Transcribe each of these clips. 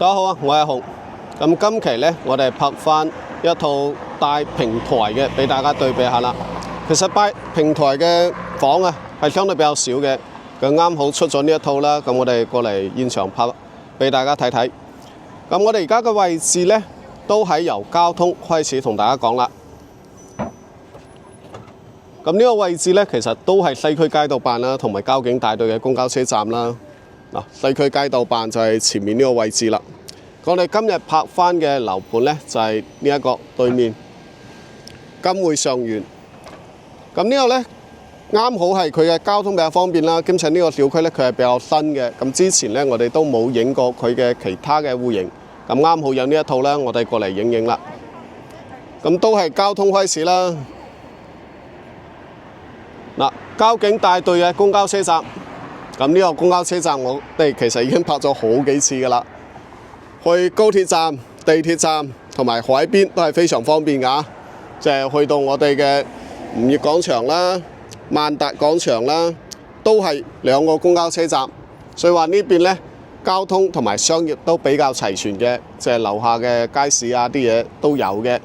大家好啊，我係阿雄。咁今期呢，我哋拍翻一套帶平台嘅，俾大家對比下啦。其實帶平台嘅房啊，係相對比較少嘅。咁啱好出咗呢一套啦，咁我哋過嚟現場拍，俾大家睇睇。咁我哋而家嘅位置呢，都係由交通開始同大家講啦。咁呢個位置呢，其實都係西區街道辦啦，同埋交警大隊嘅公交車站啦。嗱，西區街道辦就係前面呢個位置啦。我哋今日拍翻嘅樓盤呢，就係呢一個對面金匯上園。咁呢個呢，啱好係佢嘅交通比較方便啦，兼且呢個小區呢，佢係比較新嘅。咁之前呢，我哋都冇影過佢嘅其他嘅戶型，咁啱好有呢一套呢，我哋過嚟影啦。咁都係交通開始啦。嗱，交警大隊嘅公交車站。咁呢個公交車站我哋其實已經拍咗好幾次㗎啦，去高鐵站、地鐵站同埋海邊都係非常方便㗎，即係去到我哋嘅吳業廣場啦、萬達廣場啦，都係兩個公交車站，所以話呢邊呢，交通同埋商業都比較齊全嘅，即係樓下嘅街市啊啲嘢都有嘅。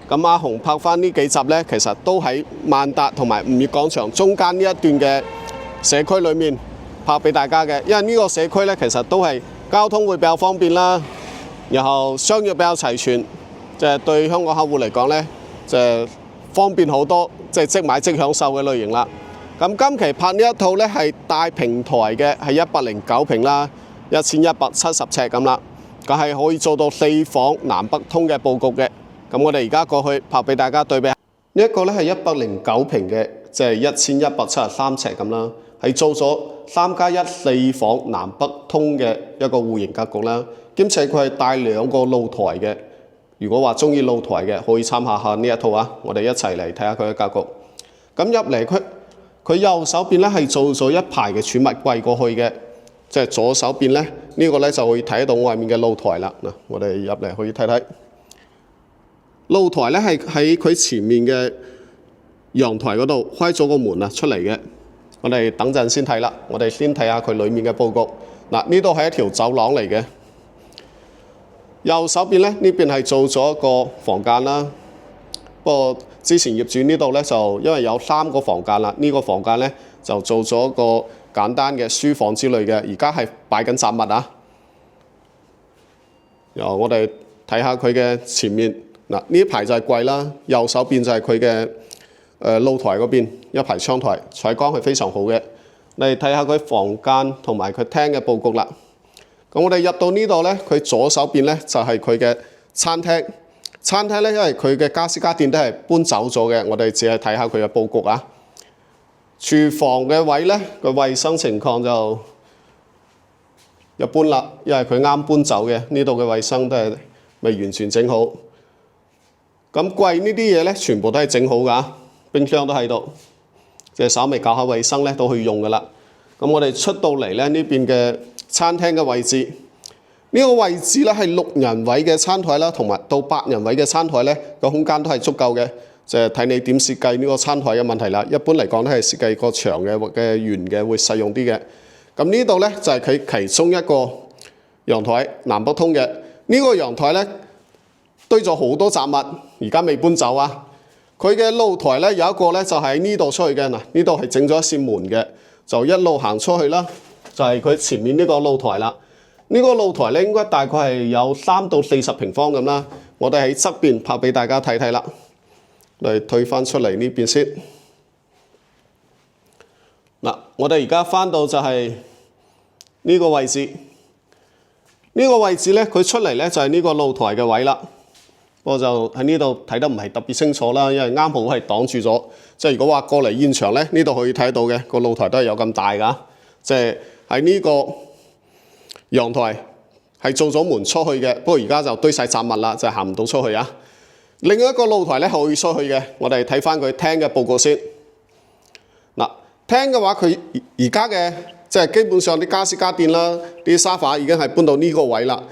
咁阿雄拍翻呢幾集呢，其實都喺萬達同埋吳業廣場中間呢一段嘅社區裏面拍俾大家嘅，因為呢個社區呢，其實都係交通會比較方便啦，然後商業比較齊全，即係對香港客戶嚟講呢，就係方便好多，即係即買即享受嘅類型啦。咁今期拍呢一套呢，係帶平台嘅，係109平啦，1170尺咁啦，咁係可以做到4房南北通嘅佈局嘅。咁我哋而家過去拍俾大家對比。呢一個呢係109平嘅，即係1173尺咁啦，係做咗3+1 4房南北通嘅一個戶型格局啦，兼且佢係帶2個露台嘅。如果話中意露台嘅，可以參考下呢一套啊。我哋一齊嚟睇下佢嘅格局。咁入嚟佢右手邊咧係做咗一排嘅儲物櫃過去嘅，即係左手邊咧呢個咧就會睇到外面嘅露台啦。嗱，我哋入嚟可以睇睇露台咧係喺佢前面嘅陽台嗰度開咗個門啊出嚟嘅。我哋等陣先睇啦，我哋先睇下佢裡面嘅佈局。嗱，呢度係一條走廊嚟嘅，右手邊咧呢邊係做咗一個房間啦。不過之前業主呢度咧就因為有3個房間啦，呢個房間咧就做咗個簡單嘅書房之類嘅，而家係擺緊雜物啊。由我哋睇下佢嘅前面，嗱呢一排就係櫃啦，右手邊就係佢嘅露台嗰邊一排窗台，採光係非常好嘅。你睇下佢房間同埋佢廳嘅佈局啦。咁我哋入到呢度呢，佢左手邊呢就係佢嘅餐廳。餐廳呢，因為佢嘅家私家電都係搬走咗嘅，我哋只係睇下佢嘅佈局啊。廚房嘅位呢，個衞生情況就一般啦，因為佢啱搬走嘅，呢度嘅衞生都係未完全整好。咁櫃呢啲嘢呢，全部都係整好㗎。冰箱都喺度，即係稍微搞下衞生咧都可以用噶啦。咁我哋出到嚟咧呢邊嘅餐廳嘅位置，呢個位置咧係6人位嘅餐台啦，同埋到8人位嘅餐台咧個空間都係足夠嘅，就係睇你點設計呢個餐台嘅問題啦。一般嚟講咧係設計個長嘅或嘅圓嘅會實用啲嘅。咁呢度咧就係佢其中一個陽台南北通嘅。呢個陽台咧堆咗好多雜物，而家未搬走啊。佢嘅露台咧有一個咧就喺呢度出去嘅。嗱，呢度係整咗一扇門嘅，就一路行出去啦，就係佢前面呢個露台啦。呢個露台咧應該大概係有3到40平方咁啦。我哋喺側邊拍俾大家睇睇啦，嚟推返出嚟呢邊先。嗱，我哋而家返到就係呢個位置，呢個位置咧佢出嚟咧就係呢個露台嘅位啦。我就喺呢度睇得唔係特別清楚啦，因為啱好係擋住咗。即係如果話過嚟現場咧，呢度可以睇到嘅個露台都係有咁大㗎。即係喺呢個陽台係做咗門出去嘅，不過而家就堆晒雜物啦，就行唔到出去啊。另一個露台咧可以出去嘅，我哋睇翻佢廳嘅佈局先。嗱，廳嘅話佢而家嘅即係基本上啲家私家電啦，啲沙發已經係搬到呢個位啦。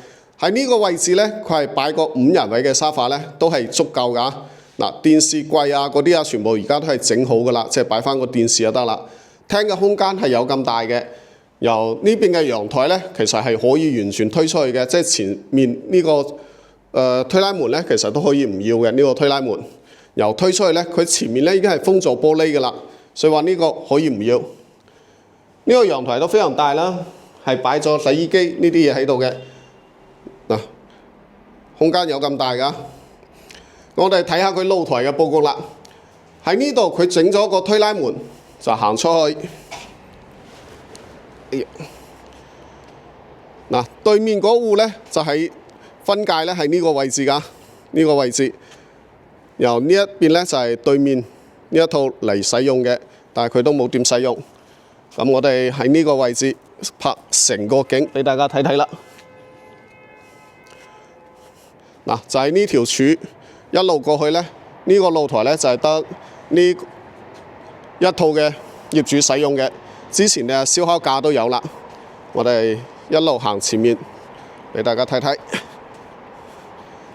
喺呢個位置咧，佢係擺個5人位嘅沙發咧，都係足夠㗎。嗱，電視櫃啊嗰啲啊，全部而家都係整好㗎啦，即係擺翻個電視就得啦。廳嘅空間係有咁大嘅，由呢邊嘅陽台咧，其實係可以完全推出去嘅，即係前面呢個推拉門咧，其實都可以唔要嘅呢個推拉門。由推出去咧，佢前面咧已經係封咗玻璃㗎啦，所以話呢個可以唔要。呢個陽台都非常大啦，係擺咗洗衣機呢啲嘢喺度嘅。嗱，空間有咁大㗎。我哋睇下佢露台嘅佈局啦。喺呢度佢整咗個推拉門，就行出去。嗱，對面嗰戶咧就係分界咧，係呢個位置㗎，呢個位置。由呢一邊咧就係對面呢一套嚟使用嘅，但係佢都冇點使用。咁我哋喺呢個位置拍成個景俾大家睇睇啦。嗱，就係呢條柱一路過去咧，呢個露台咧就係得呢一套嘅業主使用嘅。之前嘅燒烤架都有啦，我哋一路行前面俾大家睇睇。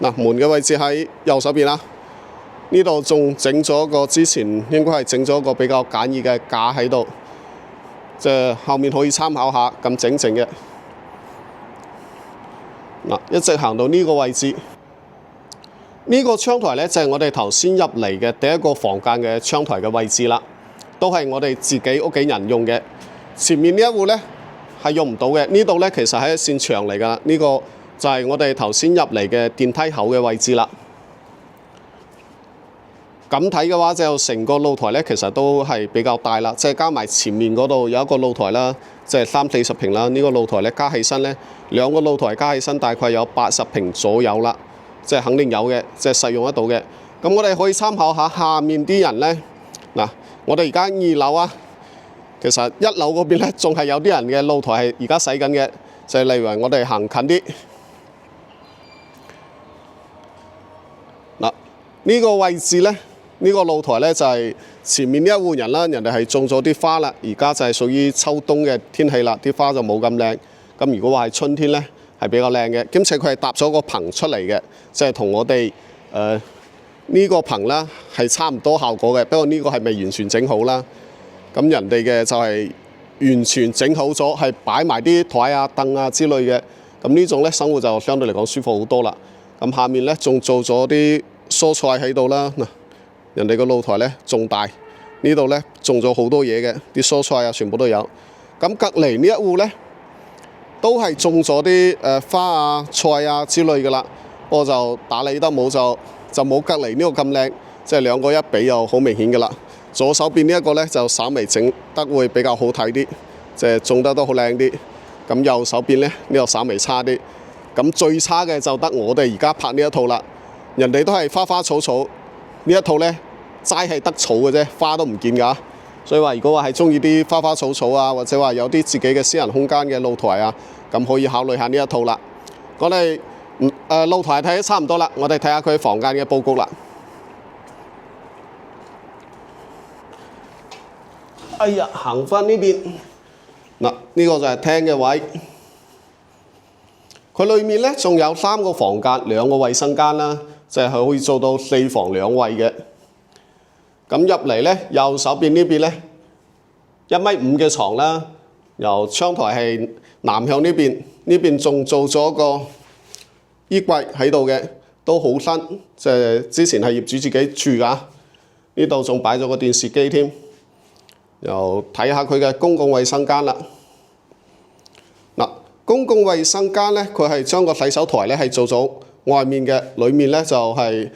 嗱，門嘅位置喺右手邊啦，呢度仲整咗個之前應該係整咗個比較簡易嘅架喺度，即係後面可以參考下咁整整嘅。嗱，一直行到呢個位置，呢個窗台咧就係我哋頭先入嚟嘅第一個房間嘅窗台嘅位置啦。都係我哋自己屋企人用嘅。前面呢一戶咧係用唔到嘅，呢度咧其實係一扇牆嚟㗎。呢個就係我哋頭先入嚟嘅電梯口嘅位置啦。咁睇嘅話，就成個露台咧其實都係比較大啦，即係加埋前面嗰度有一個露台啦，即係30-40平啦。呢個露台咧加起身咧，兩個露台加起身大概有80平左右啦，即係肯定有嘅，即係實用得到嘅。咁我哋可以參考下下面啲人咧。嗱，我哋而家2樓啊，其實1樓嗰邊咧仲係有啲人嘅露台係而家使緊嘅，就係例如我哋行近啲。嗱，呢個位置咧，呢個露台咧就係前面呢一戶人啦，人哋係種咗啲花啦，而家就係屬於秋冬嘅天氣啦，啲花就冇咁靚。咁如果話係春天咧，係比較靚嘅，兼且佢係搭咗個棚出嚟嘅，即係同我哋呢個棚啦係差唔多效果嘅，不過呢個係未完全整好啦。咁人哋嘅就係完全整好咗，係擺埋啲台啊、凳啊之類嘅。咁呢種咧生活就相對嚟講舒服好多啦。咁下面咧仲做咗啲蔬菜喺度啦。嗱，人哋個露台咧仲大，呢度咧種咗好多嘢嘅，啲蔬菜啊全部都有。咁隔離呢一戶咧都係種咗啲花啊、菜啊之類嘅啦，不過就打理得冇就冇隔離呢個咁靚，即係兩個一比又好明顯嘅啦。左手邊呢一個咧就稍微整得會比較好睇啲，即係種得都好靚啲。咁右手邊咧呢個稍微差啲。咁最差嘅就得我哋而家拍呢一套啦。人哋都係花花草草，呢一套咧齋係得草嘅啫，花都唔見㗎。所以話如果話係中意啲花花草草啊，或者話有啲自己嘅私人空間嘅露台啊，咁可以考慮下呢一套啦。我哋露台睇得差唔多啦，我哋睇下佢房間嘅佈局啦。哎呀，行翻呢邊，嗱，呢個就係廳嘅位。佢裏面咧仲有3個房間，2個衛生間啦，就係可以做到4房2衛嘅。咁入嚟咧，右手邊呢邊咧1.5米嘅床啦，由窗台係南向呢邊，呢邊仲做咗個衣櫃喺度嘅，都好新，即係之前係業主自己住㗎。呢度仲擺咗個電視機添。又睇下佢嘅公共衛生間啦。嗱，公共衛生間咧，佢係將個洗手台咧係做咗外面嘅，裡面咧就係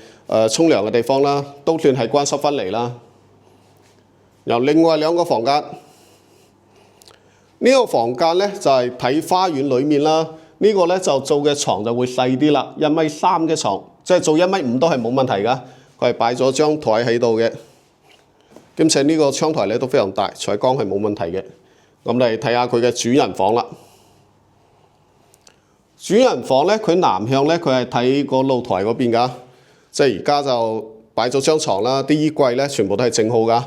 沖涼嘅地方啦，都算係乾濕分離啦。由另外2個房間，呢個房間咧就係睇花園裡面啦。呢個咧就做嘅床就會細啲啦，1.3米嘅床，即係做1.5米都係冇問題㗎。佢係擺咗張台喺度嘅。兼且呢個窗台咧都非常大，採光係冇問題嘅。咁嚟睇下佢嘅主人房啦。主人房咧，佢南向咧，佢係睇個露台嗰邊㗎。即係而家就擺咗張床啦，啲衣櫃咧全部都係整好㗎。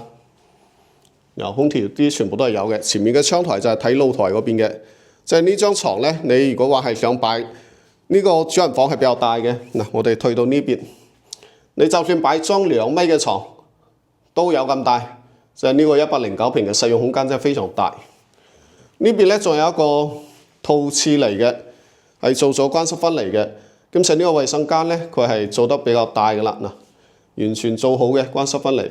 由空調啲全部都係有嘅。前面嘅窗台就係睇露台嗰邊嘅。即係呢張床咧，你如果話係想擺呢個主人房係比較大嘅。嗱，我哋退到呢邊，你就算擺裝2米嘅床，都有咁大，就係呢個109平嘅實用空間真係非常大。呢邊咧仲有一個套廁嚟嘅，係做咗乾濕分離嘅。兼且呢個衛生間咧，佢係做得比較大嘅啦，嗱，完全做好嘅乾濕分離。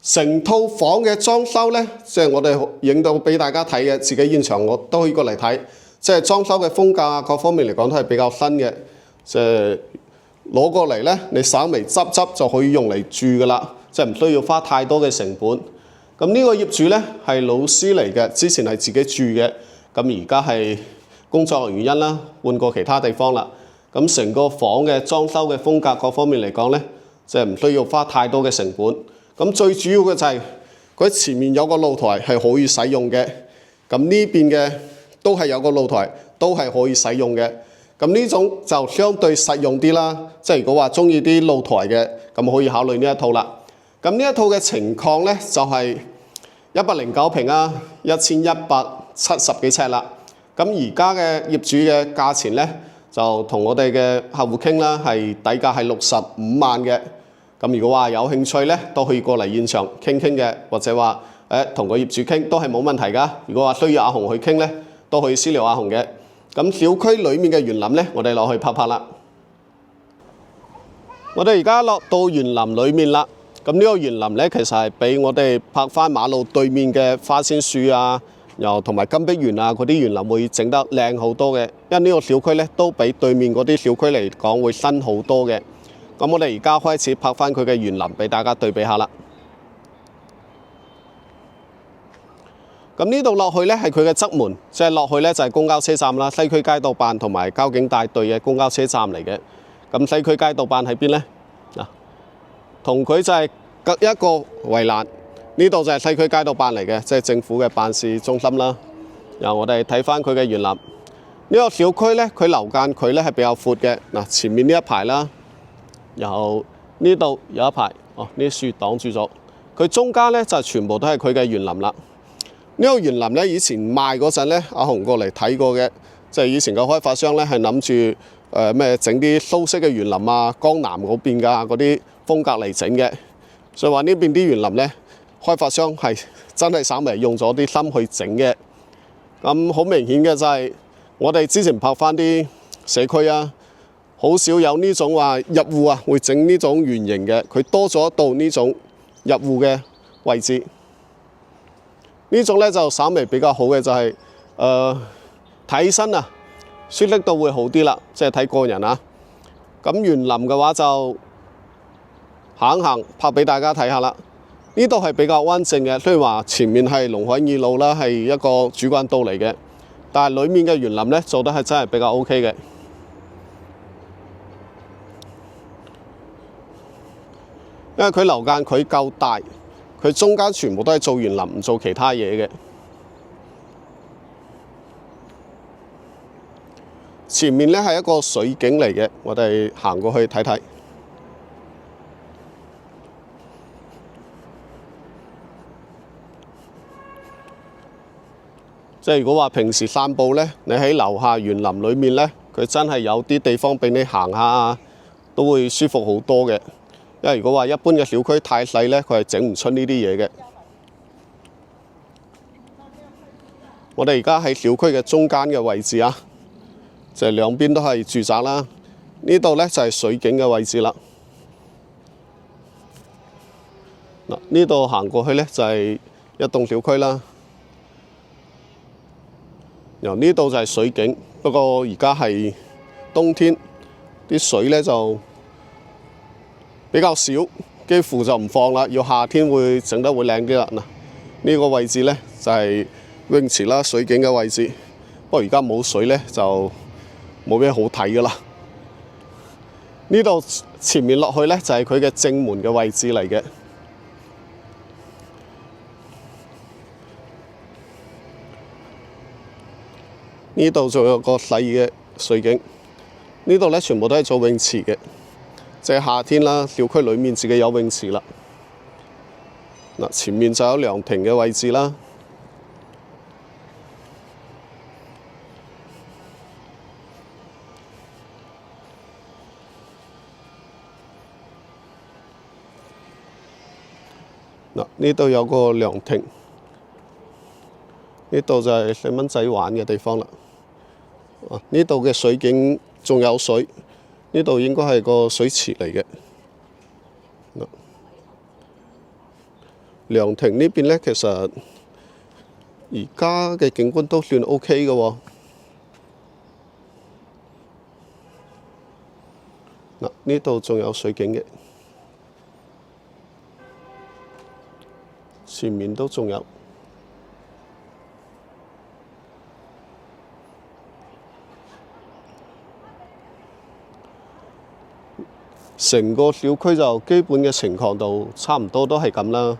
成套房嘅裝修咧，即係我哋影到俾大家睇嘅，自己現場我都可以過嚟睇。即係裝修嘅風格啊，各方面嚟講都係比較新嘅。即係攞過嚟咧，你稍微執執就可以用嚟住噶啦，即係唔需要花太多嘅成本。咁呢個業主咧係老師嚟嘅，之前係自己住嘅，咁而家係工作原因啦，換過其他地方啦。咁成個房嘅裝修嘅風格各方面嚟講咧，即係唔需要花太多嘅成本。咁最主要嘅就係佢前面有個露台係可以使用嘅，咁呢邊嘅都係有個露台，都係可以使用嘅。咁呢種就相對實用啲啦，即係如果話中意啲露台嘅，咁可以考慮呢一套啦。咁呢一套嘅情況咧就係109平啊，1170幾尺啦。咁而家嘅業主嘅價錢咧就同我哋嘅客戶傾啦，係底價係65萬嘅。咁如果話有興趣咧，都可以過嚟現場傾傾嘅，或者話同個業主傾都係冇問題㗎。如果話需要阿紅去傾咧，都可以私聊阿紅嘅。咁小區裡面嘅園林咧，我哋落去拍拍啦。我哋而家落到園林裡面啦。咁呢個園林咧，其實係比我哋拍翻馬路對面嘅花仙樹啊，又同埋金碧園啊嗰啲園林會整得靚好多嘅。因為呢個小區咧都比對面嗰啲小區嚟講會新好多嘅。咁我哋而家開始拍翻佢嘅園林俾大家對比下啦。咁呢度落去咧係佢嘅側門，即係落去咧就係公交車站啦，西區街道辦同埋交警大隊嘅公交車站嚟嘅。咁西區街道辦喺邊咧？嗱，同佢就係隔一個圍欄，呢度就係西區街道辦嚟嘅，即係政府嘅辦事中心啦。然後我哋睇翻佢嘅園林，呢個小區咧佢樓間距咧係比較闊嘅。嗱，前面呢一排啦。然後呢度有一排，呢啲樹擋住咗。佢中間咧就全部都係佢嘅園林啦。呢個園林咧以前賣嗰陣咧，阿紅過嚟睇過嘅，即係以前嘅開發商咧係諗住整啲蘇式嘅園林啊，江南嗰邊㗎嗰啲風格嚟整嘅。所以話呢邊啲園林咧，開發商係真係稍微用咗啲心去整嘅。咁好明顯嘅就係我哋之前拍翻啲社區啊。好少有呢種話入戶啊，會整呢種圓形嘅，佢多咗一道呢種入戶嘅位置。呢種咧就稍微比較好嘅就係睇起身啊，舒適度會好啲啦，即係睇個人啊。咁園林嘅話就行行拍俾大家睇下啦。呢度係比較安靜嘅，雖然話前面係龍海二路啦，係一個主幹道嚟嘅，但係裡面嘅園林咧做得係真係比較 OK 嘅。因為佢樓間佢夠大，佢中間全部都係做園林，唔做其他嘢嘅。前面咧係一個水景嚟嘅，我哋行過去睇睇。即係如果話平時散步咧，你喺樓下園林裏面咧，佢真係有啲地方俾你行下啊，都會舒服好多嘅。因為如果話一般嘅小區太細咧，佢係整唔出呢啲嘢嘅。我哋而家喺小區嘅中間嘅位置啊，就係兩邊都係住宅啦。呢度咧就係水景嘅位置啦。嗱，呢度行過去咧就係一棟小區啦。由呢度就係水景，不過而家係冬天，啲水咧就比較少，幾乎就唔放啦。要夏天會整得會靚啲啦。嗱，呢個位置咧就係泳池啦，水景嘅位置。不過而家冇水咧，就冇咩好睇噶啦。呢度前面落去咧就係佢嘅正門嘅位置嚟嘅。呢度仲有個細嘅水景。呢度咧全部都係做泳池嘅。即係夏天啦，小區裡面自己有泳池啦。嗱，前面就有涼亭嘅位置啦。嗱，呢度有個涼亭。呢度就係細蚊仔玩嘅地方啦。呢度嘅水景仲有水，呢度應該係個水池嚟嘅。涼亭呢邊呢，其實而家嘅景觀都算 OK 嘅喎。呢度仲有水景嘅，前面都仲有。成個小區就基本嘅情況就差唔多都係咁啦。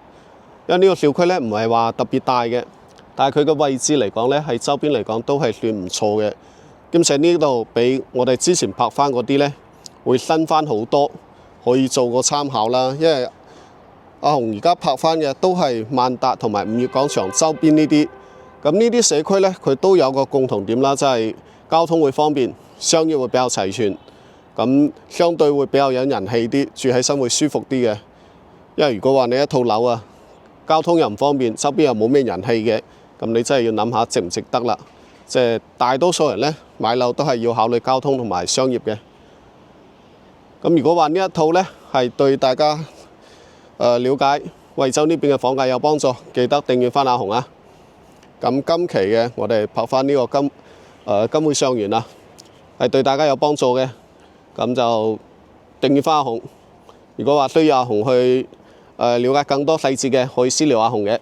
因為呢個小區呢唔係話特別大嘅，但係佢嘅位置嚟講呢，喺周邊嚟講都係算唔錯嘅。兼且呢度比我哋之前拍翻嗰啲呢會新翻好多，可以做個參考啦。因為阿紅而家拍翻嘅都係萬達同埋五月廣場周邊呢啲。咁呢啲社區呢，佢都有個共同點啦，即係交通會方便，商業會比較齊全。咁相對會比較有人氣啲，住起身會舒服啲嘅。因為如果話你一套樓啊，交通又唔方便，周邊又冇咩人氣嘅，咁你真係要諗下值唔值得啦。即係大多數人呢，買樓都係要考慮交通同埋商業嘅。咁如果話呢一套呢係對大家了解惠州呢邊嘅房價有幫助，記得訂閱翻阿紅啊。咁今期嘅我哋拍翻呢個金匯上元啊，係對大家有幫助嘅。咁就訂閱翻阿紅。如果話需要阿紅去了解更多細節嘅，可以私聊阿紅嘅。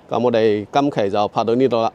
咁我哋今期就拍到呢度啦。